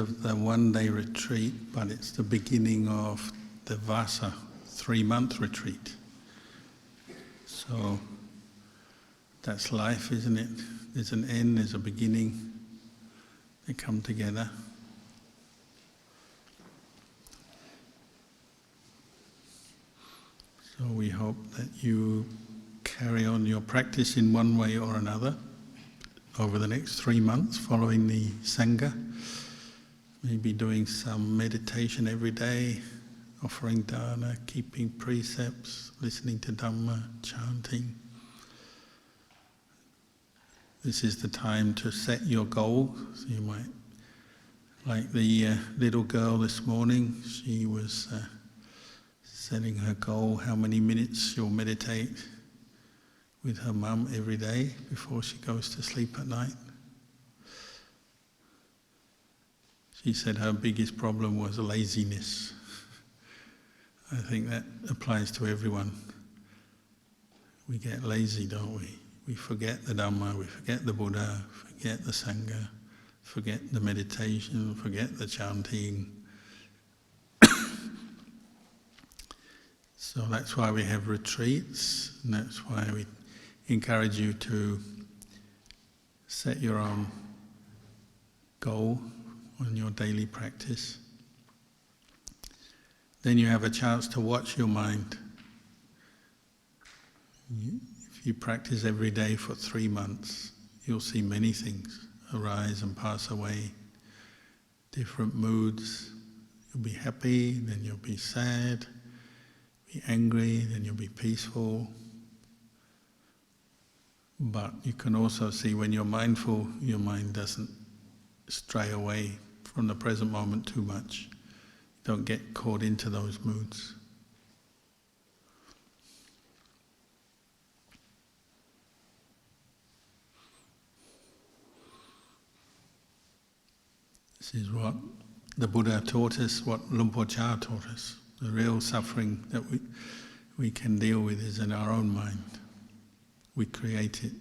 of the one-day retreat, but it's the beginning of the Vasa 3-month retreat. So that's life, isn't it? There's an end, there's a beginning. They come together. So we hope that you carry on your practice in one way or another over the next 3 months following the Sangha. Maybe doing some meditation every day, offering dana, keeping precepts, listening to Dharma, chanting. This is the time to set your goal. So you might, like the little girl this morning, she was setting her goal, how many minutes she'll meditate with her mum every day before she goes to sleep at night. She said her biggest problem was laziness. I think that applies to everyone. We get lazy, don't we? We forget the Dhamma, we forget the Buddha, forget the Sangha, forget the meditation, forget the chanting. So that's why we have retreats, and that's why we encourage you to set your own goal on your daily practice. Then you have a chance to watch your mind. If you practice every day for 3 months, you'll see many things arise and pass away, different moods. You'll be happy, then you'll be sad, be angry, then you'll be peaceful. But you can also see when you're mindful, your mind doesn't stray away from the present moment too much. Don't get caught into those moods. This is what the Buddha taught us, what Luang Por Chah taught us. The real suffering that we can deal with is in our own mind. We create it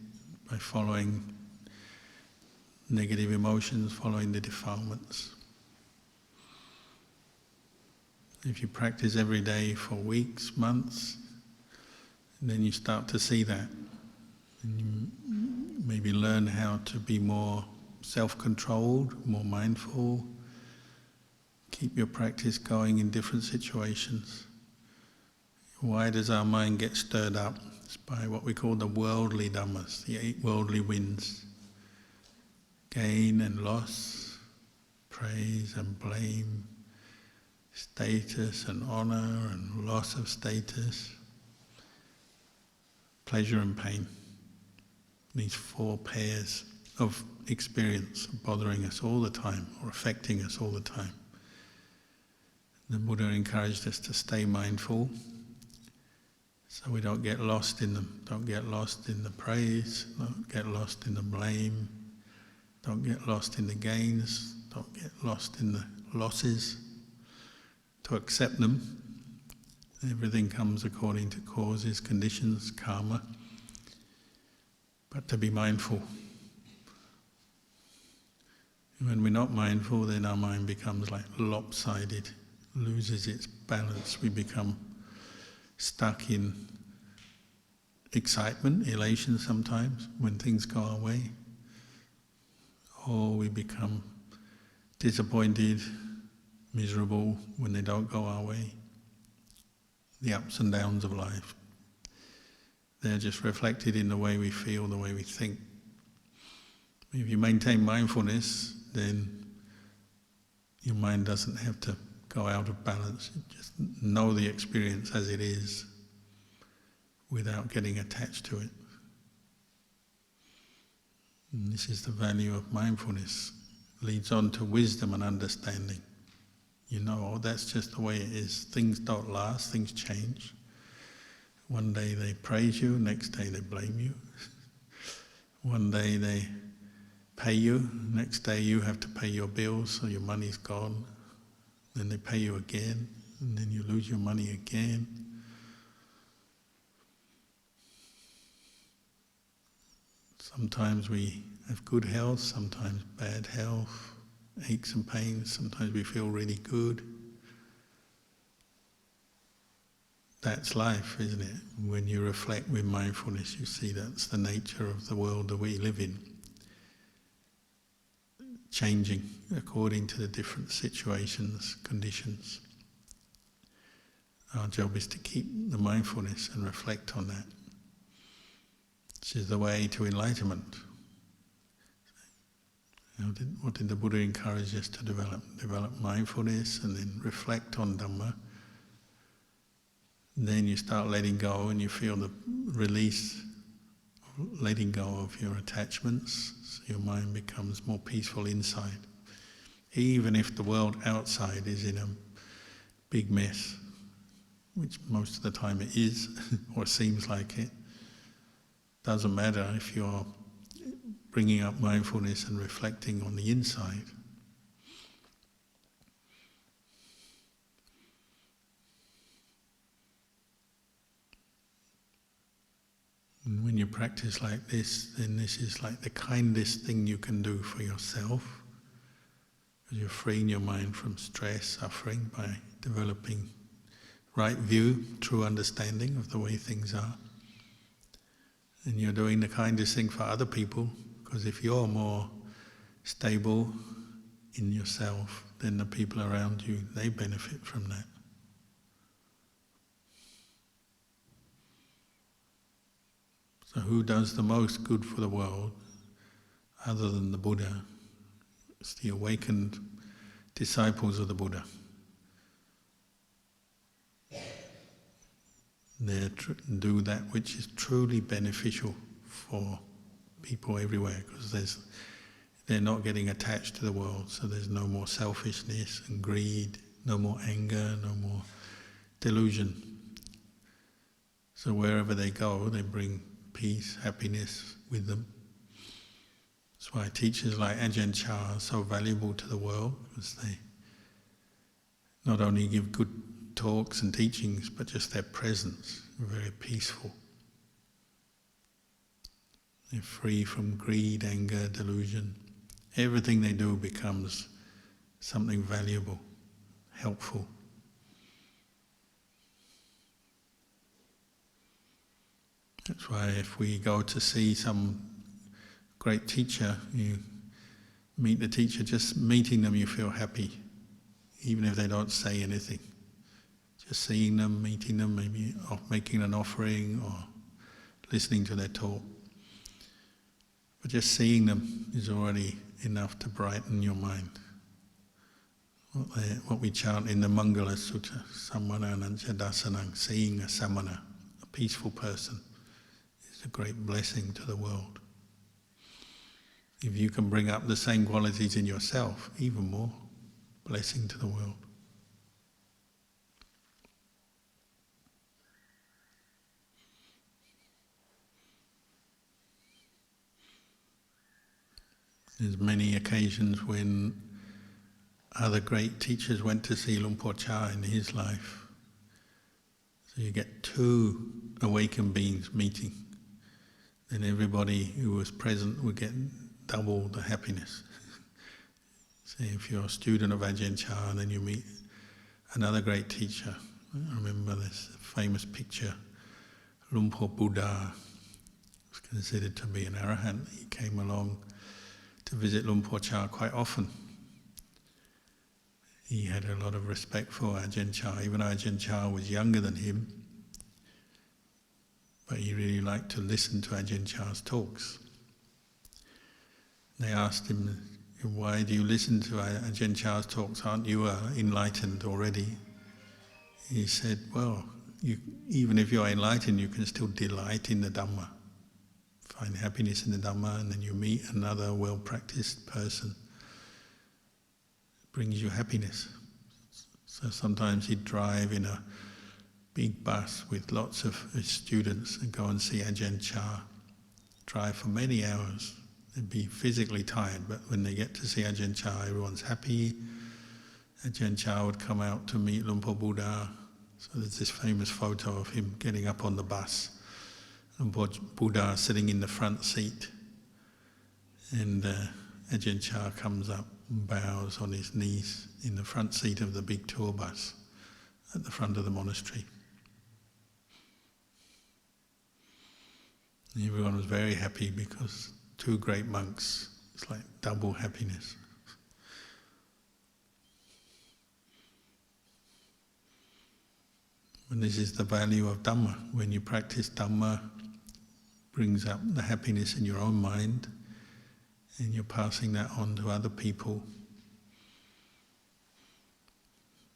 by following negative emotions, following the defilements. If you practice every day for weeks, months, then you start to see that. And you maybe learn how to be more self-controlled, more mindful. Keep your practice going in different situations. Why does our mind get stirred up? It's by what we call the worldly dhammas, the 8 worldly winds. Gain and loss, praise and blame, status and honour and loss of status, pleasure and pain. These 4 pairs of experience bothering us all the time or affecting us all the time. The Buddha encouraged us to stay mindful so we don't get lost in them. Don't get lost in the praise, don't get lost in the blame, don't get lost in the gains, don't get lost in the losses. To accept them, everything comes according to causes, conditions, karma, but to be mindful. When we're not mindful, then our mind becomes like lopsided, loses its balance. We become stuck in excitement, elation sometimes, when things go our way. Or we become disappointed, miserable when they don't go our way. The ups and downs of life. They're just reflected in the way we feel, the way we think. If you maintain mindfulness, then your mind doesn't have to go out of balance. You just know the experience as it is without getting attached to it. And this is the value of mindfulness. It leads on to wisdom and understanding. You know, oh, that's just the way it is. Things don't last, things change. One day they praise you, next day they blame you. One day they pay you, next day you have to pay your bills, so your money's gone. Then they pay you again, and then you lose your money again. Sometimes we have good health, sometimes bad health, aches and pains. Sometimes we feel really good. That's life, isn't it? When you reflect with mindfulness, you see that's the nature of the world that we live in. Changing according to the different situations, conditions. Our job is to keep the mindfulness and reflect on that, which is the way to enlightenment. What did the Buddha encourage us to develop? Develop mindfulness and then reflect on Dhamma. And then you start letting go and you feel the release, letting go of your attachments, so your mind becomes more peaceful inside. Even if the world outside is in a big mess, which most of the time it is, or seems like it, doesn't matter if you're bringing up mindfulness and reflecting on the inside. And when you practice like this, then this is like the kindest thing you can do for yourself, because you're freeing your mind from stress, suffering, by developing right view, true understanding of the way things are. And you're doing the kindest thing for other people, because if you're more stable in yourself, then the people around you, they benefit from that. So who does the most good for the world, other than the Buddha? It's the awakened disciples of the Buddha. They do that which is truly beneficial for people everywhere, because they're not getting attached to the world, so there's no more selfishness and greed, no more anger, no more delusion. So wherever they go, they bring peace, happiness with them. That's why teachers like Ajahn Chah are so valuable to the world, because they not only give good talks and teachings, but just their presence, very peaceful. They're free from greed, anger, delusion. Everything they do becomes something valuable, helpful. That's why if we go to see some great teacher, you meet the teacher, just meeting them you feel happy, even if they don't say anything. Just seeing them, meeting them, maybe making an offering or listening to their talk. But just seeing them is already enough to brighten your mind. What we chant in the Mangala Sutta, Sammanananja Dasanang, seeing a samana, a peaceful person, is a great blessing to the world. If you can bring up the same qualities in yourself, even more blessing to the world. There's many occasions when other great teachers went to see Luang Por Chah in his life. So you get two awakened beings meeting. Then everybody who was present would get double the happiness. Say if you're a student of Ajahn Chah and then you meet another great teacher. I remember this famous picture, Luang Por Buddha was considered to be an arahant. He came along to visit Luang Por Chah quite often. He had a lot of respect for Ajahn Chah, even though Ajahn Chah was younger than him. But he really liked to listen to Ajahn Chah's talks. They asked him, why do you listen to Ajahn Chah's talks? Aren't you enlightened already? He said, well, even if you're enlightened, you can still delight in the Dhamma. Find happiness in the Dhamma, and then you meet another well-practiced person. It brings you happiness. So sometimes he'd drive in a big bus with lots of his students and go and see Ajahn Chah. Drive for many hours. They'd be physically tired, but when they get to see Ajahn Chah, everyone's happy. Ajahn Chah would come out to meet Luang Por Buddha. So there's this famous photo of him getting up on the bus. Luang Por Buddha sitting in the front seat, and Ajahn Chah comes up and bows on his knees in the front seat of the big tour bus at the front of the monastery. And everyone was very happy because two great monks, it's like double happiness. And this is the value of Dhamma. When you practice Dhamma, brings up the happiness in your own mind, and you're passing that on to other people.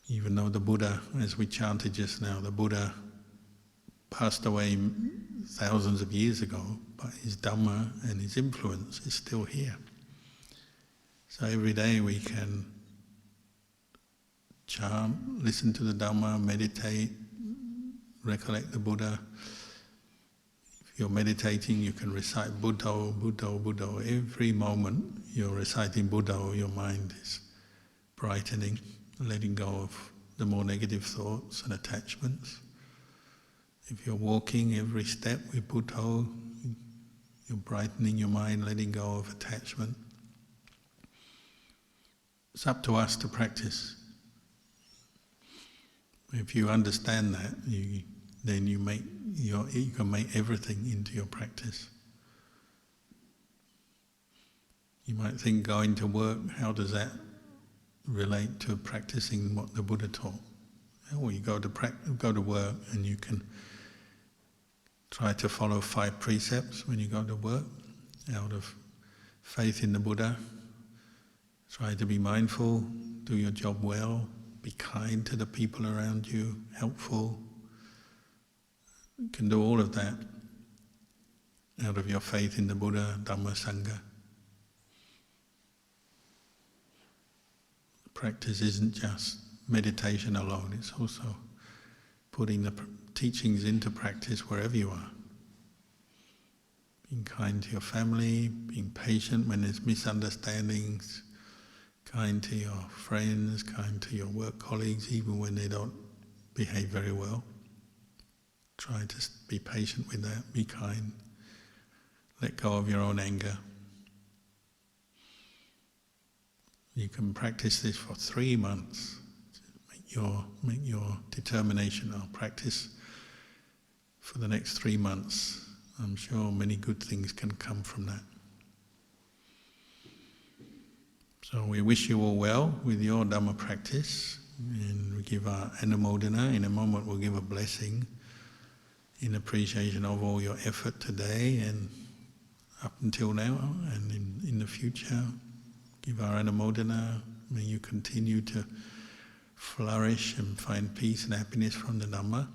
Even though the Buddha, as we chanted just now, the Buddha passed away thousands of years ago, but his Dhamma and his influence is still here. So every day we can chant, listen to the Dhamma, meditate, recollect the Buddha. If you're meditating, you can recite Buddho, Buddho, Buddho. Every moment you're reciting Buddho, your mind is brightening, letting go of the more negative thoughts and attachments. If you're walking, every step with Buddho, you're brightening your mind, letting go of attachment. It's up to us to practice. If you understand that, then you can make everything into your practice. You might think going to work, how does that relate to practicing what the Buddha taught? Well, you go to work and you can try to follow 5 precepts when you go to work out of faith in the Buddha. Try to be mindful, do your job well, be kind to the people around you, helpful. You can do all of that out of your faith in the Buddha, Dhamma, Sangha. Practice isn't just meditation alone, it's also putting the teachings into practice wherever you are. Being kind to your family, being patient when there's misunderstandings, kind to your friends, kind to your work colleagues, even when they don't behave very well. Try to be patient with that, be kind. Let go of your own anger. You can practice this for 3 months. Make your determination. I'll practice for the next 3 months. I'm sure many good things can come from that. So we wish you all well with your Dhamma practice, and we give our anumodana. In a moment we'll give a blessing in appreciation of all your effort today and up until now, and in the future. Give our anumodana. May you continue to flourish and find peace and happiness from the Dhamma.